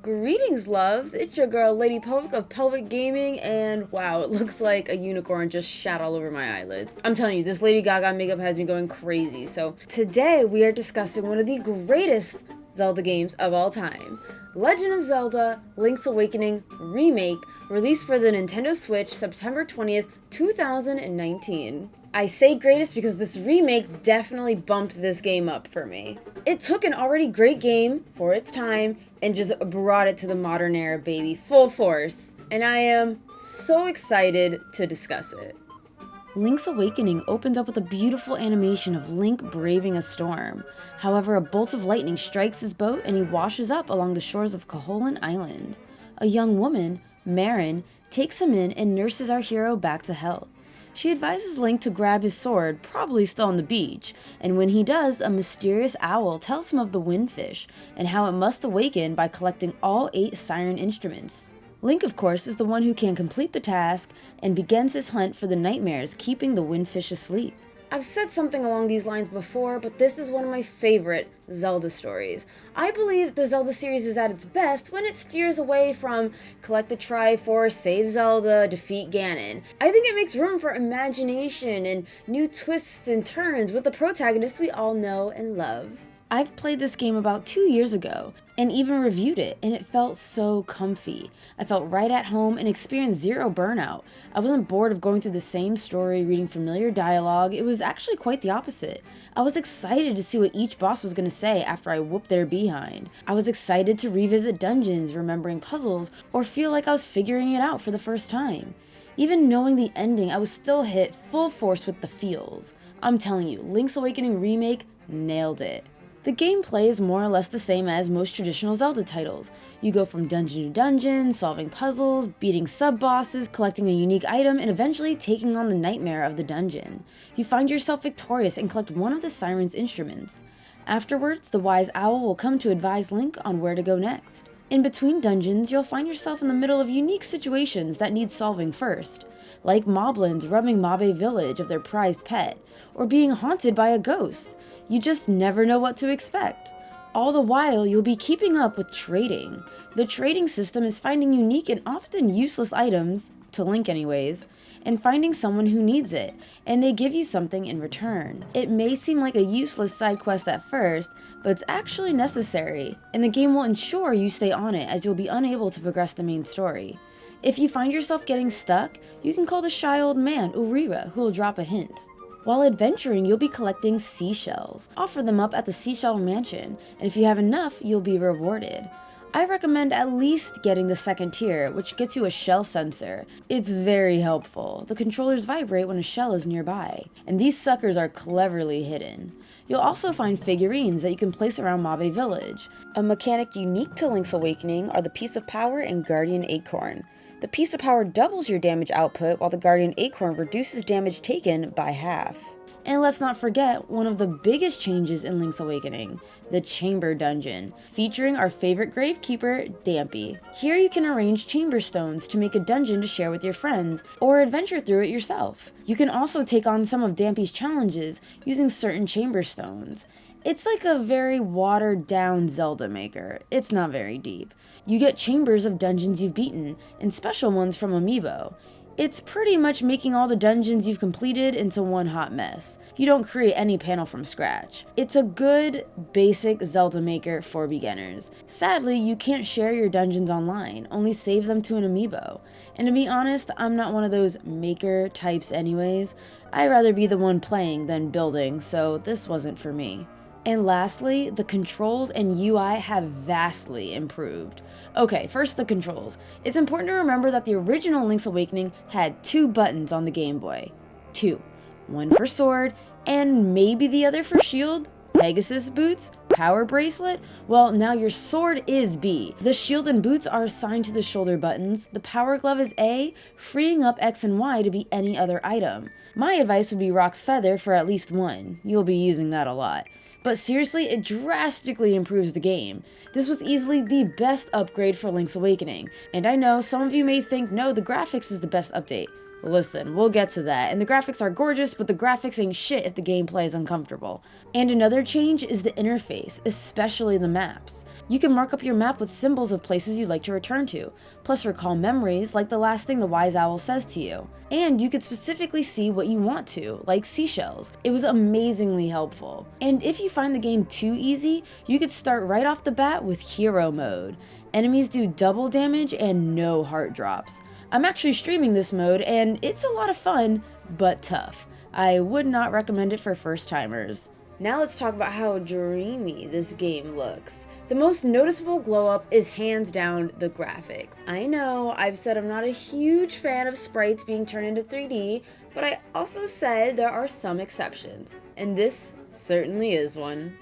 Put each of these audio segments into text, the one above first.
Greetings, loves! It's your girl, Lady Pelvic of Pelvic Gaming, and wow, it looks like a unicorn just shat all over my eyelids. I'm telling you, this Lady Gaga makeup has me going crazy. So today we are discussing one of the greatest Zelda games of all time. Legend of Zelda Link's Awakening Remake, released for the Nintendo Switch September 20th, 2019. I say greatest because this remake definitely bumped this game up for me. It took an already great game for its time and just brought it to the modern era, baby, full force. And I am so excited to discuss it. Link's Awakening opens up with a beautiful animation of Link braving a storm. However, a bolt of lightning strikes his boat and he washes up along the shores of Koholint Island. A young woman, Marin, takes him in and nurses our hero back to health. She advises Link to grab his sword, probably still on the beach, and when he does, a mysterious owl tells him of the windfish and how it must awaken by collecting all 8 siren instruments. Link, of course, is the one who can complete the task and begins his hunt for the nightmares keeping the windfish asleep. I've said something along these lines before, but this is one of my favorite Zelda stories. I believe the Zelda series is at its best when it steers away from collect the Triforce, save Zelda, defeat Ganon. I think it makes room for imagination and new twists and turns with the protagonist we all know and love. I've played this game about 2 years ago and even reviewed it, and it felt so comfy. I felt right at home and experienced zero burnout. I wasn't bored of going through the same story, reading familiar dialogue. It was actually quite the opposite. I was excited to see what each boss was going to say after I whooped their behind. I was excited to revisit dungeons, remembering puzzles, or feel like I was figuring it out for the first time. Even knowing the ending, I was still hit full force with the feels. I'm telling you, Link's Awakening Remake nailed it. The gameplay is more or less the same as most traditional Zelda titles. You go from dungeon to dungeon, solving puzzles, beating sub-bosses, collecting a unique item, and eventually taking on the nightmare of the dungeon. You find yourself victorious and collect one of the siren's instruments. Afterwards, the wise owl will come to advise Link on where to go next. In between dungeons, you'll find yourself in the middle of unique situations that need solving first, like moblins robbing Mabe Village of their prized pet, or being haunted by a ghost. You just never know what to expect. All the while, you'll be keeping up with trading. The trading system is finding unique and often useless items, to Link anyways, and finding someone who needs it, and they give you something in return. It may seem like a useless side quest at first, but it's actually necessary, and the game will ensure you stay on it as you'll be unable to progress the main story. If you find yourself getting stuck, you can call the shy old man, Urira, who will drop a hint. While adventuring, you'll be collecting seashells. Offer them up at the Seashell Mansion, and if you have enough, you'll be rewarded. I recommend at least getting the second tier, which gets you a shell sensor. It's very helpful. The controllers vibrate when a shell is nearby, and these suckers are cleverly hidden. You'll also find figurines that you can place around Mabe Village. A mechanic unique to Link's Awakening are the Piece of Power and Guardian Acorn. The Piece of Power doubles your damage output, while the Guardian Acorn reduces damage taken by half. And let's not forget one of the biggest changes in Link's Awakening, the Chamber Dungeon, featuring our favorite gravekeeper, Dampy. Here you can arrange chamber stones to make a dungeon to share with your friends, or adventure through it yourself. You can also take on some of Dampy's challenges using certain chamber stones. It's like a very watered down Zelda maker. It's not very deep. You get chambers of dungeons you've beaten, and special ones from Amiibo. It's pretty much making all the dungeons you've completed into one hot mess. You don't create any panel from scratch. It's a good, basic Zelda maker for beginners. Sadly, you can't share your dungeons online, only save them to an Amiibo. And to be honest, I'm not one of those maker types anyways. I'd rather be the one playing than building, so this wasn't for me. And lastly, the controls and UI have vastly improved. Okay, first the controls. It's important to remember that the original Link's Awakening had 2 buttons on the Game Boy. 2. One for sword, and maybe the other for shield, Pegasus boots, power bracelet. Well, now your sword is B. The shield and boots are assigned to the shoulder buttons. The power glove is A, freeing up X and Y to be any other item. My advice would be Rock's Feather for at least one. You'll be using that a lot. But seriously, it drastically improves the game. This was easily the best upgrade for Link's Awakening, and I know some of you may think no, the graphics is the best update. Listen, we'll get to that, and the graphics are gorgeous, but the graphics ain't shit if the gameplay is uncomfortable. And another change is the interface, especially the maps. You can mark up your map with symbols of places you'd like to return to, plus recall memories like the last thing the wise owl says to you. And you could specifically see what you want to, like seashells. It was amazingly helpful. And if you find the game too easy, you could start right off the bat with hero mode. Enemies do double damage and no heart drops. I'm actually streaming this mode and it's a lot of fun, but tough. I would not recommend it for first timers. Now let's talk about how dreamy this game looks. The most noticeable glow up is hands down the graphics. I know I've said I'm not a huge fan of sprites being turned into 3D, but I also said there are some exceptions, and this certainly is one.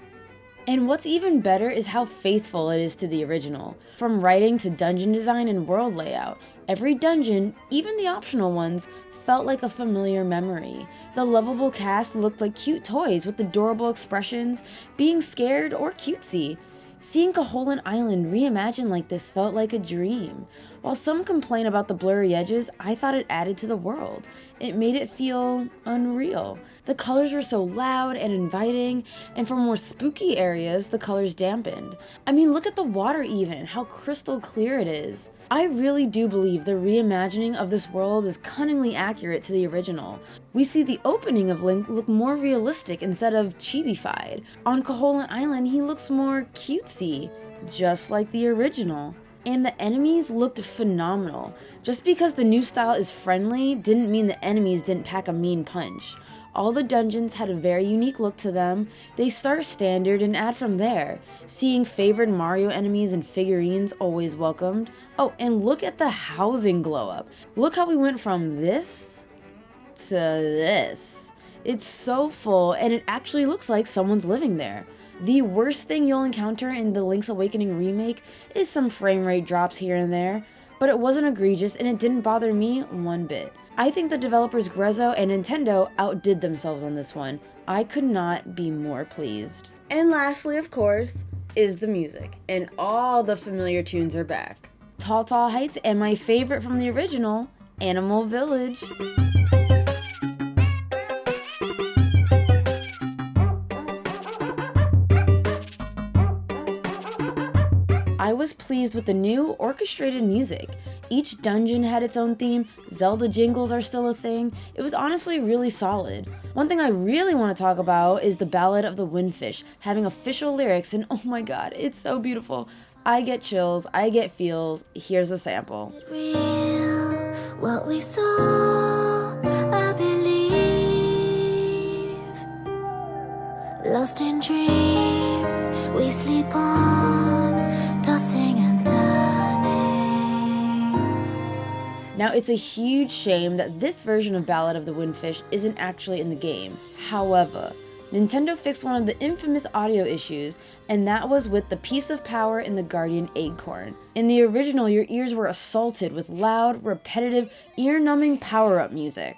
And what's even better is how faithful it is to the original. From writing to dungeon design and world layout, every dungeon, even the optional ones, felt like a familiar memory. The lovable cast looked like cute toys with adorable expressions, being scared or cutesy. Seeing Koholint Island reimagined like this felt like a dream. While some complain about the blurry edges, I thought it added to the world. It made it feel unreal. The colors were so loud and inviting, and for more spooky areas, the colors dampened. I mean, look at the water even, how crystal clear it is. I really do believe the reimagining of this world is cunningly accurate to the original. We see the opening of Link look more realistic instead of chibi-fied. On Koholint Island, he looks more cutesy, just like the original. And the enemies looked phenomenal. Just because the new style is friendly didn't mean the enemies didn't pack a mean punch. All the dungeons had a very unique look to them. They start standard and add from there. Seeing favored Mario enemies and figurines always welcomed. Oh, and look at the housing glow up. Look how we went from this to this. It's so full and it actually looks like someone's living there. The worst thing you'll encounter in the Link's Awakening remake is some frame rate drops here and there, but it wasn't egregious and it didn't bother me one bit. I think the developers Grezzo and Nintendo outdid themselves on this one. I could not be more pleased. And lastly, of course, is the music, and all the familiar tunes are back. Tall Tall Heights and my favorite from the original, Animal Village. I was pleased with the new orchestrated music. Each dungeon had its own theme, Zelda jingles are still a thing. It was honestly really solid. One thing I really want to talk about is the Ballad of the Windfish, having official lyrics, and oh my god, it's so beautiful. I get chills, I get feels. Here's a sample. Real, what we saw, I believe. Lost in dreams, we sleep on, tossing and turning. Now, it's a huge shame that this version of Ballad of the Windfish isn't actually in the game. However, Nintendo fixed one of the infamous audio issues, and that was with the piece of power in the Guardian Acorn. In the original, your ears were assaulted with loud, repetitive, ear-numbing power-up music.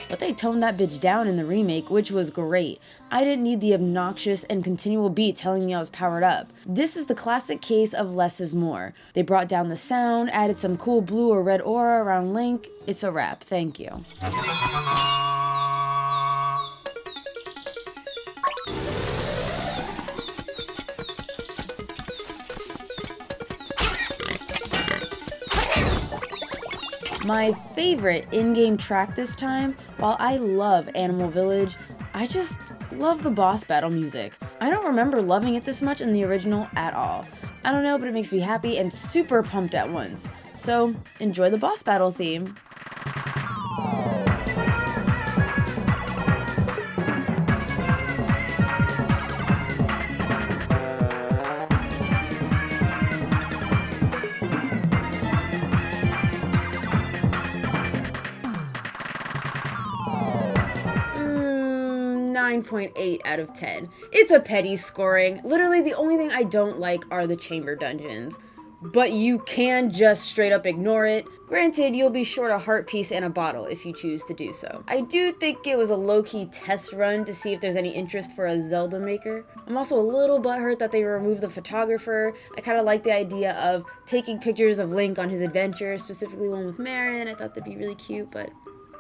But they toned that bitch down in the remake, which was great. I didn't need the obnoxious and continual beat telling me I was powered up. This is the classic case of less is more. They brought down the sound, added some cool blue or red aura around Link. It's a wrap, thank you. My favorite in-game track this time, while I love Animal Village, I just love the boss battle music. I don't remember loving it this much in the original at all. I don't know, but it makes me happy and super pumped at once. So, enjoy the boss battle theme. 9.8 out of 10. It's a petty scoring. Literally, the only thing I don't like are the chamber dungeons. but you can just straight up ignore it. Granted, you'll be short a heart piece and a bottle if you choose to do so. I do think it was a low-key test run to see if there's any interest for a Zelda maker. I'm also a little butthurt that they removed the photographer. I kind of like the idea of taking pictures of Link on his adventure, specifically one with Marin. I thought that'd be really cute, but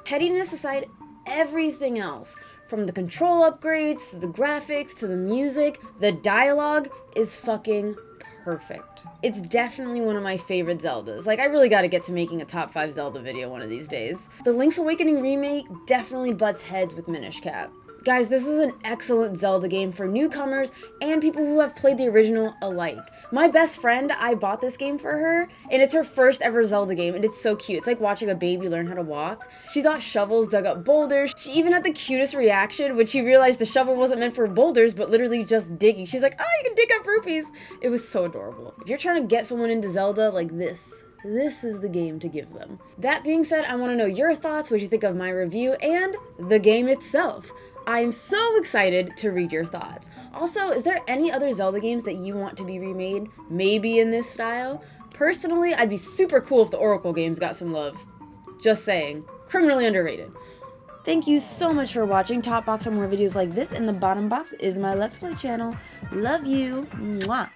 pettiness aside, everything else, from the control upgrades, to the graphics, to the music, the dialogue is fucking perfect. It's definitely one of my favorite Zeldas. Like, I really gotta get to making a top 5 Zelda video one of these days. The Link's Awakening remake definitely butts heads with Minish Cap. Guys, this is an excellent Zelda game for newcomers and people who have played the original alike. My best friend, I bought this game for her, and it's her first ever Zelda game, and it's so cute. It's like watching a baby learn how to walk. She thought shovels dug up boulders. She even had the cutest reaction when she realized the shovel wasn't meant for boulders, but literally just digging. She's like, oh, you can dig up rupees. It was so adorable. If you're trying to get someone into Zelda like this is the game to give them. That being said, I want to know your thoughts, what you think of my review, and the game itself. I'm so excited to read your thoughts. Also, is there any other Zelda games that you want to be remade, maybe in this style? Personally, I'd be super cool if the Oracle games got some love. Just saying. Criminally underrated. Thank you so much for watching. Top box for more videos like this, and the bottom box is my Let's Play channel. Love you. Mwah.